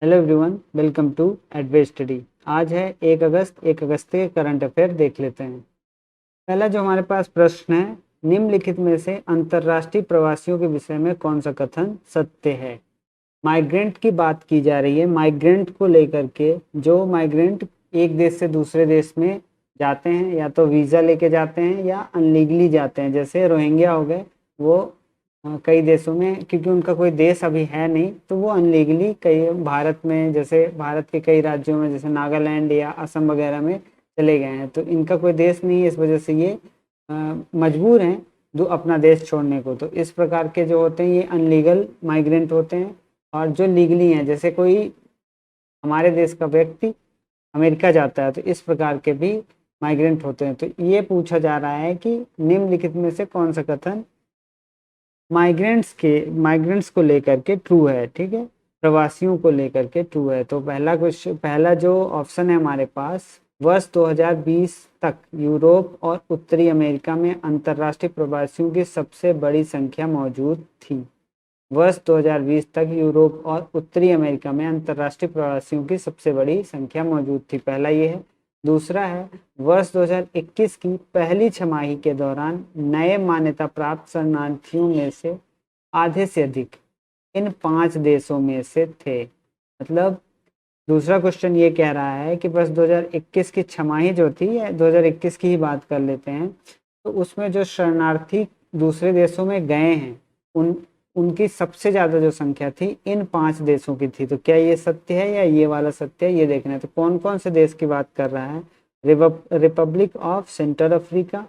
Hello everyone, welcome to Edway study. आज है 1 अगस्त के करंट अफेयर देख लेते हैं। पहला जो हमारे पास प्रश्न है, निम्नलिखित में से अंतर्राष्ट्रीय प्रवासियों के विषय में कौन सा कथन सत्य है। माइग्रेंट की बात की जा रही है। माइग्रेंट को लेकर के, जो माइग्रेंट एक देश से दूसरे देश में जाते हैं, या तो वीज़ा लेके जाते हैं या अनलीगली जाते हैं। जैसे रोहिंग्या हो गए, वो कई देशों में, क्योंकि उनका कोई देश अभी है नहीं, तो वो अनलीगली कई भारत में, जैसे भारत के कई राज्यों में, जैसे नागालैंड या असम वगैरह में चले गए हैं। तो इनका कोई देश नहीं है, इस वजह से ये मजबूर हैं अपना देश छोड़ने को। तो इस प्रकार के जो होते हैं, ये अनलीगल माइग्रेंट होते हैं। और जो लीगली हैं, जैसे कोई हमारे देश का व्यक्ति अमेरिका जाता है, तो इस प्रकार के भी माइग्रेंट होते हैं। तो ये पूछा जा रहा है कि निम्नलिखित में से कौन सा कथन माइग्रेंट्स को लेकर के ट्रू है। ठीक है, प्रवासियों को लेकर के ट्रू है। तो पहला जो ऑप्शन है हमारे पास, वर्ष 2020 तक यूरोप और उत्तरी अमेरिका में अंतर्राष्ट्रीय प्रवासियों की सबसे बड़ी संख्या मौजूद थी। वर्ष 2020 तक यूरोप और उत्तरी अमेरिका में अंतर्राष्ट्रीय प्रवासियों की सबसे बड़ी संख्या मौजूद थी। पहला ये है। दूसरा है, वर्ष 2021 की पहली छमाही के दौरान नए मान्यता प्राप्त शरणार्थियों में से आधे से अधिक इन 5 देशों में से थे। मतलब दूसरा क्वेश्चन ये कह रहा है कि बस 2021 की छमाही जो थी, 2021 की ही बात कर लेते हैं, तो उसमें जो शरणार्थी दूसरे देशों में गए हैं, उनकी सबसे ज़्यादा जो संख्या थी इन 5 देशों की थी। तो क्या ये सत्य है या ये वाला सत्य है, ये देखना है। तो कौन कौन से देश की बात कर रहा है? Republic of central Africa,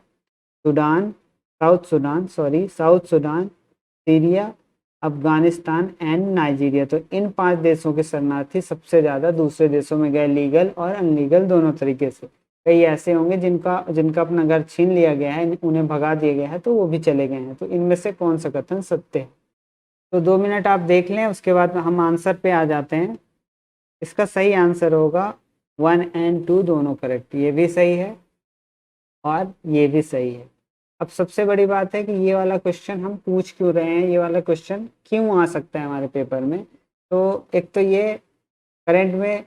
south Sudan, Syria, Afghanistan and Nigeria. तो इन 5 देशों के शरणार्थी सबसे ज़्यादा दूसरे देशों में गए, लीगल और अनलीगल दोनों तरीके से। कई ऐसे होंगे जिनका अपना घर छीन लिया गया है, उन्हें भगा दिया गया है, तो वो भी चले गए हैं। तो इनमें से कौन सा कथन सत्य है? तो 2 मिनट आप देख लें, उसके बाद हम आंसर पे आ जाते हैं। इसका सही आंसर होगा 1 और 2 दोनों करेक्ट। ये भी सही है और ये भी सही है। अब सबसे बड़ी बात है कि ये वाला क्वेश्चन हम पूछ क्यों रहे हैं, ये वाला क्वेश्चन क्यों आ सकता है हमारे पेपर में। तो एक तो ये करंट में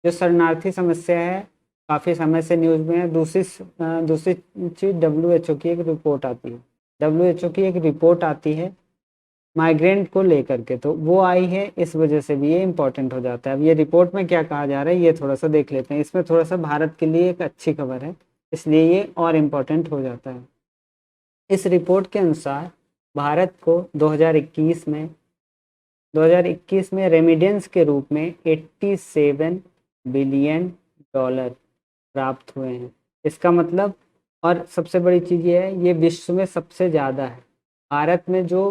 जो शरणार्थी समस्या है, काफ़ी समय से न्यूज़ में है। दूसरी चीज़, WHO की एक रिपोर्ट आती है। WHO की एक रिपोर्ट आती है माइग्रेंट को लेकर के, तो वो आई है, इस वजह से भी ये इम्पोर्टेंट हो जाता है। अब ये रिपोर्ट में क्या कहा जा रहा है, ये थोड़ा सा देख लेते हैं। इसमें थोड़ा सा भारत के लिए एक अच्छी खबर है, इसलिए ये और इम्पोर्टेंट हो जाता है। इस रिपोर्ट के अनुसार भारत को 2021 में रेमिडेंस के रूप में 87 बिलियन डॉलर प्राप्त हुए हैं। इसका मतलब, और सबसे बड़ी चीज़ ये है, ये विश्व में सबसे ज़्यादा है। भारत में जो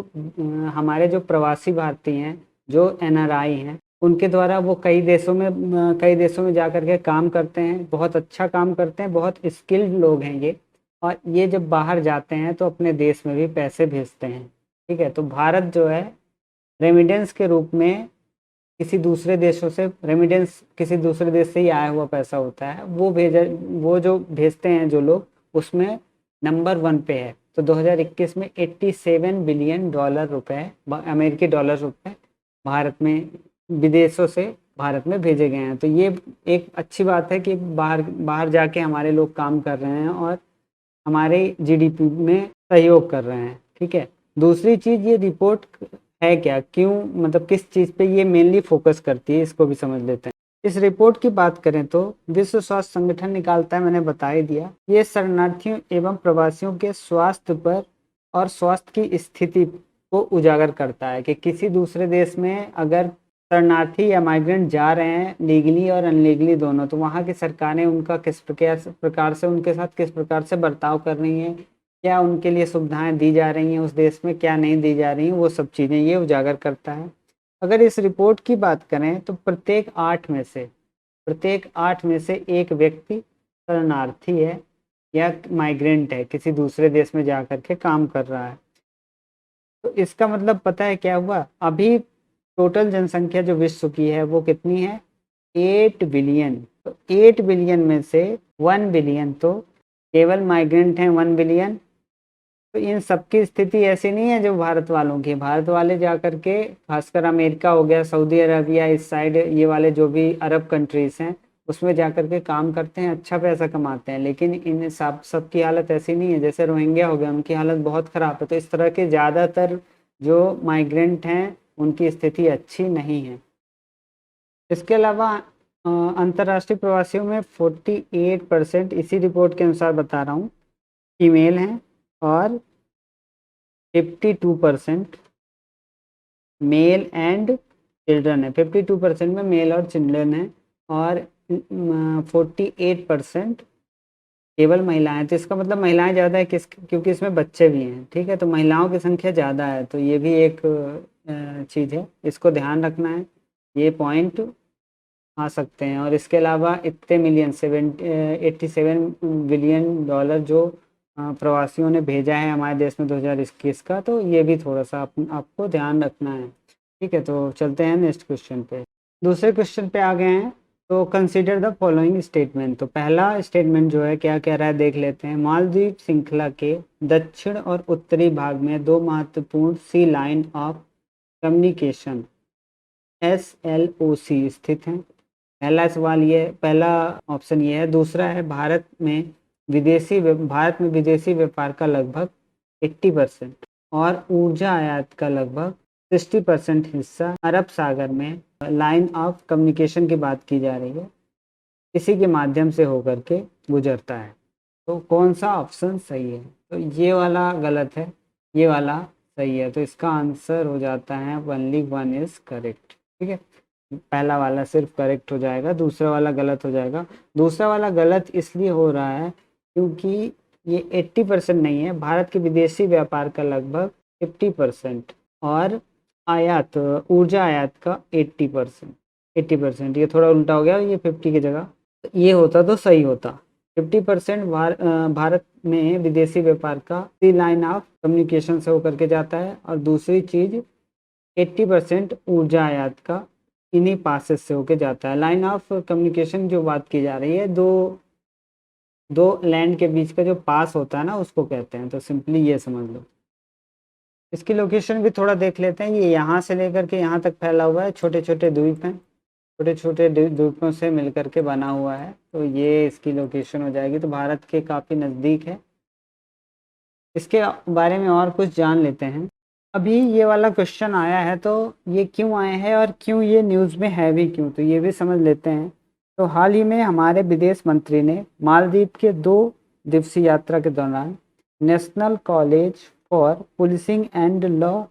हमारे जो प्रवासी भारतीय हैं, जो NRI हैं, उनके द्वारा वो कई देशों में जा कर के काम करते हैं, बहुत अच्छा काम करते हैं, बहुत स्किल्ड लोग हैं ये। और ये जब बाहर जाते हैं तो अपने देश में भी पैसे भेजते हैं। ठीक है, तो भारत जो है रेमिडेंस के रूप में किसी दूसरे देश से ही आया हुआ पैसा होता है, वो जो भेजते हैं जो लोग, उसमें नंबर 1 पे है। तो 2021 में 87 बिलियन डॉलर रुपए, अमेरिकी डॉलर रुपए, भारत में विदेशों से भारत में भेजे गए हैं। तो ये एक अच्छी बात है कि बाहर बाहर जाके हमारे लोग काम कर रहे हैं और हमारे GDP में सहयोग कर रहे हैं। ठीक है, दूसरी चीज़, ये रिपोर्ट है क्या, क्यों, मतलब किस चीज़ पे ये मेनली फोकस करती है, इसको भी समझ लेते हैं। इस रिपोर्ट की बात करें तो विश्व स्वास्थ्य संगठन निकालता है, मैंने बता ही दिया। ये शरणार्थियों एवं प्रवासियों के स्वास्थ्य पर और स्वास्थ्य की स्थिति को उजागर करता है कि किसी दूसरे देश में अगर शरणार्थी या माइग्रेंट जा रहे हैं, लीगली और अनलीगली दोनों, तो वहाँ की सरकारें उनका किस प्रकार से उनके साथ किस प्रकार से बर्ताव कर रही हैं, क्या उनके लिए सुविधाएं दी जा रही हैं उस देश में, क्या नहीं दी जा रही हैं, वो सब चीज़ें ये उजागर करता है। अगर इस रिपोर्ट की बात करें तो प्रत्येक 8 में से एक व्यक्ति शरणार्थी है या माइग्रेंट है, किसी दूसरे देश में जा कर के काम कर रहा है। तो इसका मतलब पता है क्या हुआ? अभी टोटल जनसंख्या जो विश्व की है वो कितनी है? 8 बिलियन। तो 8 बिलियन में से 1 बिलियन तो केवल माइग्रेंट हैं, 1 बिलियन। तो इन सबकी स्थिति ऐसी नहीं है जो भारत वालों की। भारत वाले जा करके, खासकर अमेरिका हो गया, सऊदी अरबिया, इस साइड ये वाले जो भी अरब कंट्रीज हैं, उसमें जा करके काम करते हैं, अच्छा पैसा कमाते हैं। लेकिन इन सब की हालत ऐसी नहीं है। जैसे रोहिंग्या हो गया, उनकी हालत बहुत ख़राब है। तो इस तरह के ज़्यादातर जो माइग्रेंट हैं उनकी स्थिति अच्छी नहीं है। इसके अलावा अंतर्राष्ट्रीय प्रवासियों में 48%, इसी रिपोर्ट के अनुसार बता रहा हूँ, फीमेल हैं और 52% मेल एंड चिल्ड्रन है। 52% में मेल और चिल्ड्रन है और 48% केवल महिलाएं। तो इसका मतलब महिलाएं ज़्यादा है क्योंकि इसमें बच्चे भी हैं। ठीक है, तो महिलाओं की संख्या ज़्यादा है। तो ये भी एक चीज़ है, इसको ध्यान रखना है, ये पॉइंट आ सकते हैं। और इसके अलावा इतने मिलियन 87 बिलियन जो प्रवासियों ने भेजा है हमारे देश में 2021 का, तो ये भी थोड़ा सा आपको ध्यान रखना है। ठीक है, तो चलते हैं नेक्स्ट क्वेश्चन पे। दूसरे क्वेश्चन पे आ गए हैं। तो कंसीडर द फॉलोइंग स्टेटमेंट। तो पहला स्टेटमेंट जो है क्या कह रहा है देख लेते हैं। मालदीव श्रृंखला के दक्षिण और उत्तरी भाग में दो महत्वपूर्ण सी लाइन ऑफ कम्युनिकेशन SLOC स्थित हैं। पहला ऑप्शन ये है। दूसरा है भारत में विदेशी व्यापार का लगभग 80% और ऊर्जा आयात का लगभग 60% हिस्सा अरब सागर में लाइन ऑफ कम्युनिकेशन की बात की जा रही है, इसी के माध्यम से होकर के गुजरता है। तो कौन सा ऑप्शन सही है? तो ये वाला गलत है, ये वाला सही है। तो इसका आंसर हो जाता है ओनली वन इज करेक्ट। ठीक है, पहला वाला सिर्फ करेक्ट हो जाएगा, दूसरा वाला गलत हो जाएगा। दूसरा वाला गलत इसलिए हो रहा है क्योंकि ये 80% नहीं है। भारत के विदेशी व्यापार का लगभग 50% और ऊर्जा आयात का 80%। ये थोड़ा उल्टा हो गया, ये 50 की जगह ये होता तो सही होता। 50% भारत में विदेशी व्यापार का सी लाइन ऑफ कम्युनिकेशन से होकर के जाता है और दूसरी चीज 80% ऊर्जा आयात का इन्हीं पासेस से होके जाता है। लाइन ऑफ कम्युनिकेशन जो बात की जा रही है, दो लैंड के बीच का जो पास होता है ना, उसको कहते हैं। तो सिंपली ये समझ लो। इसकी लोकेशन भी थोड़ा देख लेते हैं। ये यहाँ से लेकर के यहाँ तक फैला हुआ है, छोटे छोटे द्वीप हैं, छोटे छोटे द्वीपों से मिलकर के बना हुआ है। तो ये इसकी लोकेशन हो जाएगी। तो भारत के काफ़ी नज़दीक है। इसके बारे में और कुछ जान लेते हैं। अभी ये वाला क्वेश्चन आया है, तो ये क्यों आया है और क्यों ये न्यूज़ में है भी क्यों, तो ये भी समझ लेते हैं। तो हाल ही में हमारे विदेश मंत्री ने मालदीव के 2 दिवसीय यात्रा के दौरान national college for policing and law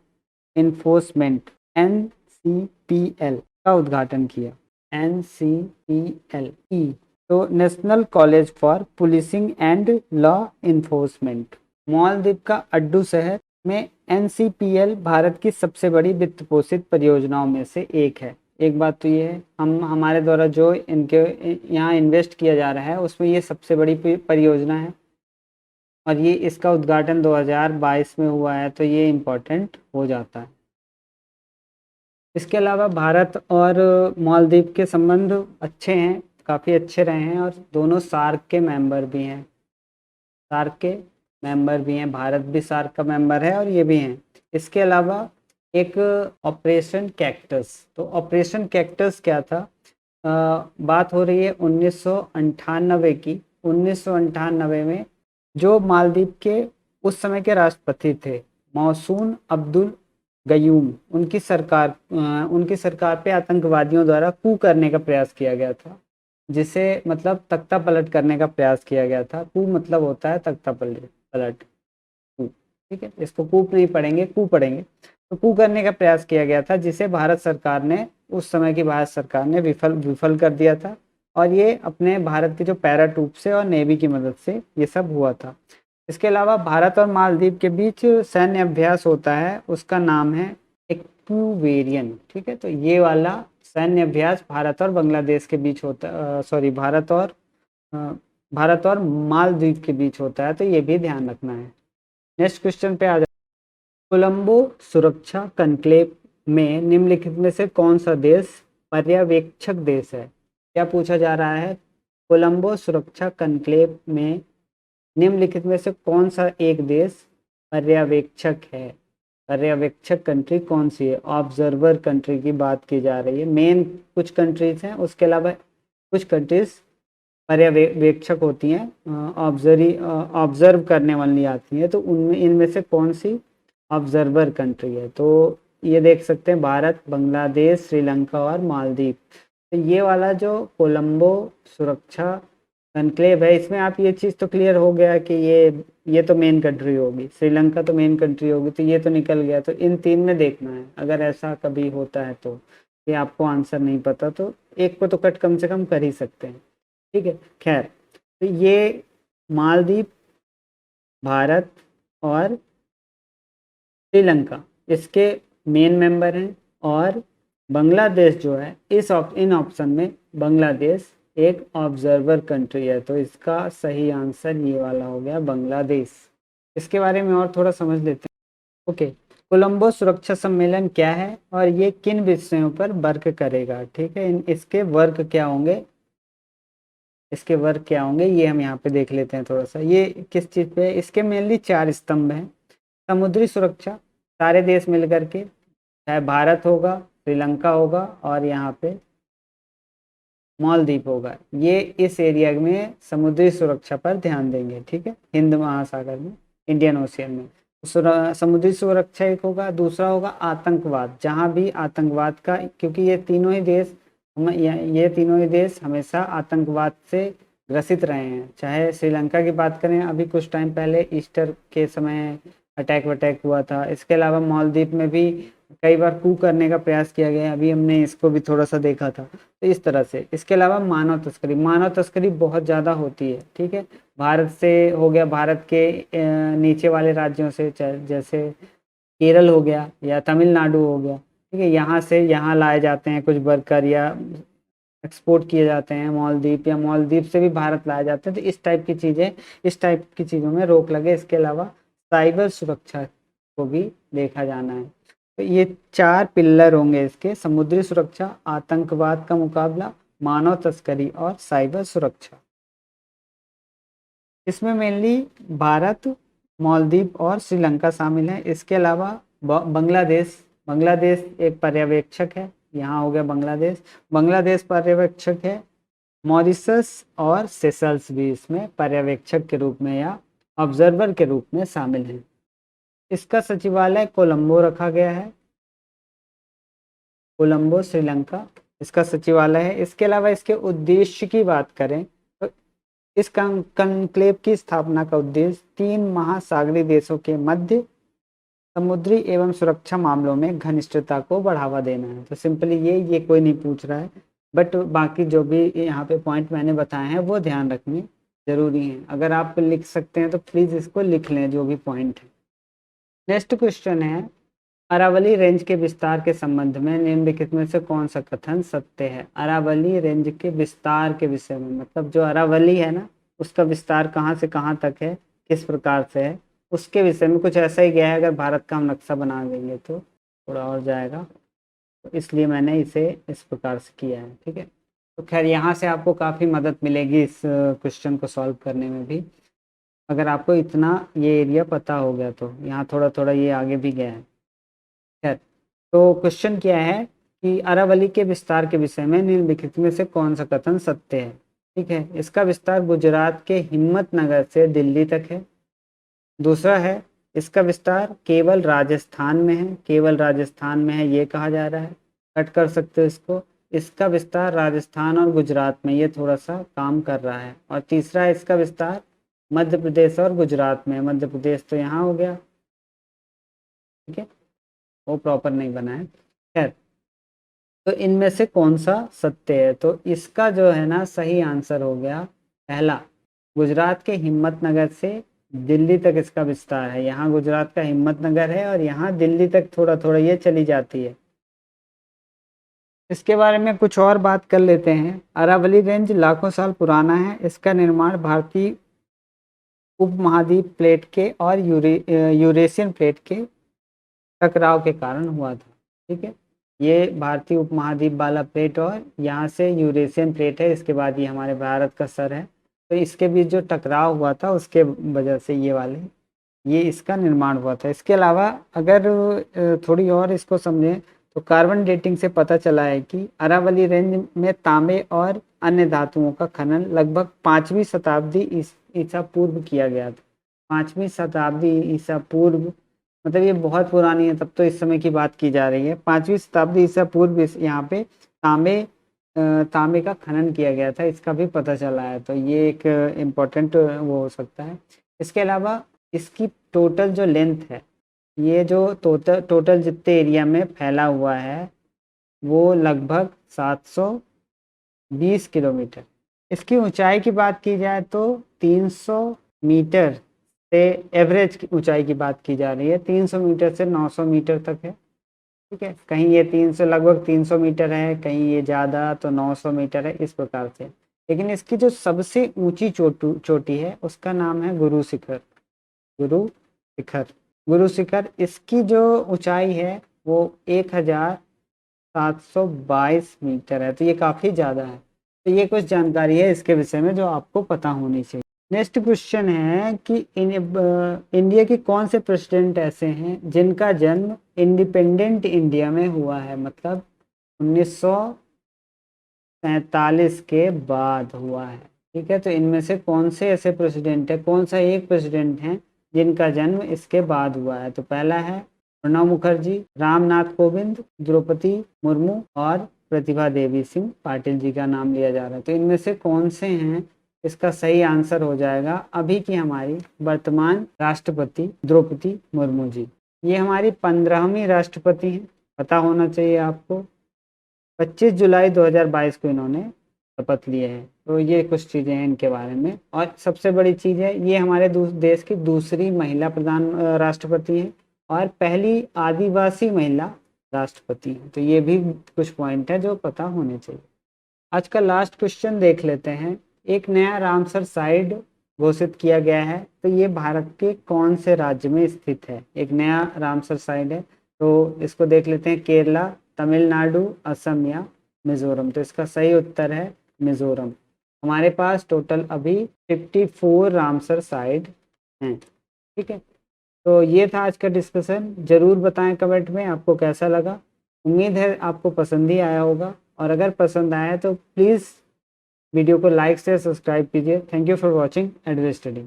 enforcement NCPL का उद्घाटन किया। NCPLE, तो national college for policing and law enforcement. Maldives का अड्डू शहर में NCPL भारत की सबसे बड़ी वित्त पोषित परियोजनाओं में से एक है। एक बात तो ये है, हमारे द्वारा जो इनके यहाँ इन्वेस्ट किया जा रहा है उसमें ये सबसे बड़ी परियोजना है और ये इसका उद्घाटन 2022 में हुआ है। तो ये इम्पोर्टेंट हो जाता है। इसके अलावा भारत और मालदीव के संबंध अच्छे हैं, काफ़ी अच्छे रहे हैं और दोनों सार्क के मेंबर भी हैं। भारत भी सार्क का मेंबर है और ये भी हैं। इसके अलावा एक ऑपरेशन कैक्टस। तो ऑपरेशन कैक्टस क्या था? बात हो रही है 1998 की। 1998 में जो मालदीव के उस समय के राष्ट्रपति थे मौसून अब्दुल गयूम, उनकी सरकार पे आतंकवादियों द्वारा कू करने का प्रयास किया गया था, जिसे मतलब तख्ता पलट करने का प्रयास किया गया था। कू मतलब होता है तख्ता पलट। कू, ठीक है, इसको कूप नहीं पढ़ेंगे, कू पढ़ेंगे। तो कू करने का प्रयास किया गया था, जिसे भारत सरकार ने, उस समय की भारत सरकार ने विफल कर दिया था। और ये अपने भारत के जो पैरा ट्रूप से और नेवी की मदद से ये सब हुआ था। इसके अलावा भारत और मालदीव के बीच सैन्य अभ्यास होता है, उसका नाम है एक्वेरियन। ठीक है, तो ये वाला सैन्य अभ्यास भारत और बांग्लादेश के बीच होता, भारत और मालदीव के बीच होता है। तो ये भी ध्यान रखना है। नेक्स्ट क्वेश्चन पे आ जाए। कोलंबो सुरक्षा कॉन्क्लेव में निम्नलिखित में से कौन सा देश पर्यवेक्षक देश है? क्या पूछा जा रहा है? कोलंबो सुरक्षा कॉन्क्लेव में निम्नलिखित में से कौन सा एक देश पर्यवेक्षक है। पर्यवेक्षक कंट्री कौन सी है? ऑब्जर्वर कंट्री की बात की जा रही है। मेन कुछ कंट्रीज हैं, उसके अलावा कुछ कंट्रीज पर्यवेक्षक होती हैं, ऑब्जर्व करने वाली आती हैं। तो उनमें इनमें से कौन सी ऑब्जर्वर कंट्री है? तो ये देख सकते हैं भारत, बांग्लादेश, श्रीलंका और मालदीव। तो ये वाला जो कोलंबो सुरक्षा कनक्लेव है, इसमें आप ये चीज़ तो क्लियर हो गया कि ये तो मेन कंट्री होगी, श्रीलंका तो मेन कंट्री होगी, तो ये तो निकल गया। तो इन तीन में देखना है, अगर ऐसा कभी होता है तो ये आपको आंसर नहीं पता तो एक को तो कट कम से कम कर ही सकते हैं, ठीक है। खैर, तो ये मालदीव, भारत और श्रीलंका इसके मेन मेंबर हैं, और बांग्लादेश जो है इन ऑप्शन में बांग्लादेश एक ऑब्जर्वर कंट्री है। तो इसका सही आंसर ये वाला हो गया, बांग्लादेश। इसके बारे में और थोड़ा समझ लेते हैं। ओके, कोलंबो सुरक्षा सम्मेलन क्या है और ये किन विषयों पर वर्क करेगा? ठीक है, इसके वर्क क्या होंगे, इसके वर्क क्या होंगे ये हम यहाँ पे देख लेते हैं थोड़ा सा। ये किस चीज़ पे है? इसके मेनली 4 स्तंभ हैं। समुद्री सुरक्षा, सारे देश मिल करके, चाहे भारत होगा, श्रीलंका होगा और यहाँ पे मालदीव होगा, ये इस एरिया में समुद्री सुरक्षा पर ध्यान देंगे। ठीक है, हिंद महासागर में, इंडियन ओशियन में समुद्री सुरक्षा एक होगा। दूसरा होगा आतंकवाद, जहाँ भी आतंकवाद का, क्योंकि ये तीनों ही देश हमेशा आतंकवाद से ग्रसित रहे हैं। चाहे श्रीलंका की बात करें, अभी कुछ टाइम पहले ईस्टर के समय अटैक वटैक हुआ था। इसके अलावा मालदीव में भी कई बार कू करने का प्रयास किया गया, अभी हमने इसको भी थोड़ा सा देखा था। तो इस तरह से, इसके अलावा मानव तस्करी बहुत ज़्यादा होती है। ठीक है, भारत से हो गया, भारत के नीचे वाले राज्यों से, जैसे केरल हो गया या तमिलनाडु हो गया, ठीक है, यहाँ से यहाँ लाए जाते हैं कुछ वर्कर या एक्सपोर्ट किए जाते हैं मालदीव, या मालदीव से भी भारत लाए जाते हैं। तो इस टाइप की चीज़ों में रोक लगे। इसके अलावा साइबर सुरक्षा को भी देखा जाना है। तो ये 4 पिल्लर होंगे इसके, समुद्री सुरक्षा, आतंकवाद का मुकाबला, मानव तस्करी और साइबर सुरक्षा। इसमें मेनली भारत, मालदीव और श्रीलंका शामिल है। इसके अलावा बांग्लादेश एक पर्यवेक्षक है, यहाँ हो गया बांग्लादेश पर्यवेक्षक है। मॉरिशस और सेशल्स भी इसमें पर्यवेक्षक के रूप में या ऑब्जर्वर के रूप में शामिल हैं। इसका सचिवालय कोलंबो रखा गया है, कोलंबो श्रीलंका इसका सचिवालय है। इसके अलावा इसके उद्देश्य की बात करें तो इस कॉन्क्लेव की स्थापना का उद्देश्य 3 महासागरीय देशों के मध्य समुद्री एवं सुरक्षा मामलों में घनिष्ठता को बढ़ावा देना है। तो सिंपली ये कोई नहीं पूछ रहा है, बट बाकी जो भी यहाँ पे पॉइंट मैंने बताए हैं वो ध्यान रखने जरूरी हैं। अगर आप लिख सकते हैं तो प्लीज़ इसको लिख लें, जो भी पॉइंट है। नेक्स्ट क्वेश्चन है, अरावली रेंज के विस्तार के संबंध में निम्नलिखित में से कौन सा कथन सत्य है? अरावली रेंज के विस्तार के विषय में, मतलब जो अरावली है ना, उसका विस्तार कहाँ से कहाँ तक है, किस प्रकार से है, उसके विषय में कुछ ऐसा ही गया है। अगर भारत का हम नक्शा बना देंगे तो थोड़ा और जाएगा, तो इसलिए मैंने इसे इस प्रकार से किया है। ठीक है, तो खैर यहाँ से आपको काफ़ी मदद मिलेगी इस क्वेश्चन को सॉल्व करने में भी, अगर आपको इतना ये एरिया पता हो गया तो। यहाँ थोड़ा थोड़ा ये आगे भी गया है। खैर, तो क्वेश्चन क्या है कि अरावली के विस्तार के विषय में निम्नलिखित में से कौन सा कथन सत्य है? ठीक है, इसका विस्तार गुजरात के हिम्मतनगर से दिल्ली तक है। दूसरा है, इसका विस्तार केवल राजस्थान में है, केवल राजस्थान में है ये कहा जा रहा है, कट कर सकते हो इसको। इसका विस्तार राजस्थान और गुजरात में, ये थोड़ा सा काम कर रहा है। और तीसरा है, इसका विस्तार मध्य प्रदेश और गुजरात में। मध्य प्रदेश तो यहाँ हो गया, ठीक है, वो प्रॉपर नहीं बना है। खैर, तो इनमें से कौन सा सत्य है? तो इसका जो है ना सही आंसर हो गया पहला, गुजरात के हिम्मतनगर से दिल्ली तक इसका विस्तार है। यहाँ गुजरात का हिम्मतनगर है और यहाँ दिल्ली तक थोड़ा थोड़ा ये चली जाती है। इसके बारे में कुछ और बात कर लेते हैं। अरावली रेंज लाखों साल पुराना है। इसका निर्माण भारतीय उपमहाद्वीप प्लेट के और यूरेशियन प्लेट के टकराव के कारण हुआ था। ठीक है, ये भारतीय उपमहाद्वीप वाला प्लेट और यहाँ से यूरेशियन प्लेट है, इसके बाद ये हमारे भारत का सर है। तो इसके बीच जो टकराव हुआ था उसके वजह से ये वाले ये इसका निर्माण हुआ था। इसके अलावा अगर थोड़ी और इसको समझें तो कार्बन डेटिंग से पता चला है कि अरावली रेंज में तांबे और अन्य धातुओं का खनन लगभग 5वीं शताब्दी ईसा पूर्व किया गया था। 5वीं शताब्दी ईसा पूर्व मतलब ये बहुत पुरानी है, तब तो इस समय की बात की जा रही है। 5वीं शताब्दी ईसा पूर्व यहाँ पे तांबे का खनन किया गया था, इसका भी पता चला है। तो ये एक इम्पोर्टेंट वो हो सकता है। इसके अलावा इसकी टोटल जो लेंथ है, ये जो टोटल जितने एरिया में फैला हुआ है वो लगभग 720 किलोमीटर। इसकी ऊंचाई की बात की जाए तो 300 मीटर से एवरेज की ऊंचाई की बात की जा रही है, 300 मीटर से 900 मीटर तक है। ठीक है, कहीं ये 300 लगभग 300 मीटर है, कहीं ये ज़्यादा तो 900 मीटर है, इस प्रकार से। लेकिन इसकी जो सबसे ऊंची चोटी है उसका नाम है गुरु शिखर। गुरु शिखर गुरु शिखर इसकी जो ऊंचाई है वो 1722 मीटर है, तो ये काफ़ी ज़्यादा है। तो ये कुछ जानकारी है इसके विषय में जो आपको पता होनी चाहिए। नेक्स्ट क्वेश्चन है कि इंडिया के कौन से प्रेसिडेंट ऐसे हैं जिनका जन्म इंडिपेंडेंट इंडिया में हुआ है, मतलब 1947 के बाद हुआ है। ठीक है, तो इनमें से कौन से ऐसे प्रेसिडेंट है, कौन सा एक प्रेसिडेंट है जिनका जन्म इसके बाद हुआ है। तो पहला है प्रणब मुखर्जी, रामनाथ कोविंद, द्रौपदी मुर्मू और प्रतिभा देवी सिंह पाटिल जी का नाम लिया जा रहा है। तो इनमें से कौन से हैं, इसका सही आंसर हो जाएगा अभी की हमारी वर्तमान राष्ट्रपति द्रौपदी मुर्मू जी। ये हमारी 15वीं राष्ट्रपति हैं, पता होना चाहिए आपको। 25 जुलाई 2022 को इन्होंने शपथ लिए हैं। तो ये कुछ चीज़ें हैं इनके बारे में। और सबसे बड़ी चीज़ है, ये हमारे देश की दूसरी महिला प्रधान राष्ट्रपति हैं और पहली आदिवासी महिला राष्ट्रपति हैं। तो ये भी कुछ पॉइंट है जो पता होने चाहिए। आज का लास्ट क्वेश्चन देख लेते हैं। एक नया रामसर साइट घोषित किया गया है, तो ये भारत के कौन से राज्य में स्थित है। एक नया रामसर साइट है, तो इसको देख लेते हैं, केरला, तमिलनाडु, असम या मिजोरम। तो इसका सही उत्तर है मिजोरम। हमारे पास टोटल अभी 54 रामसर साइट हैं। ठीक है, तो ये था आज का डिस्कशन। ज़रूर बताएं कमेंट में आपको कैसा लगा। उम्मीद है आपको पसंद ही आया होगा, और अगर पसंद आया तो प्लीज़ वीडियो को लाइक से सब्सक्राइब कीजिए। Thank you for watching advance study.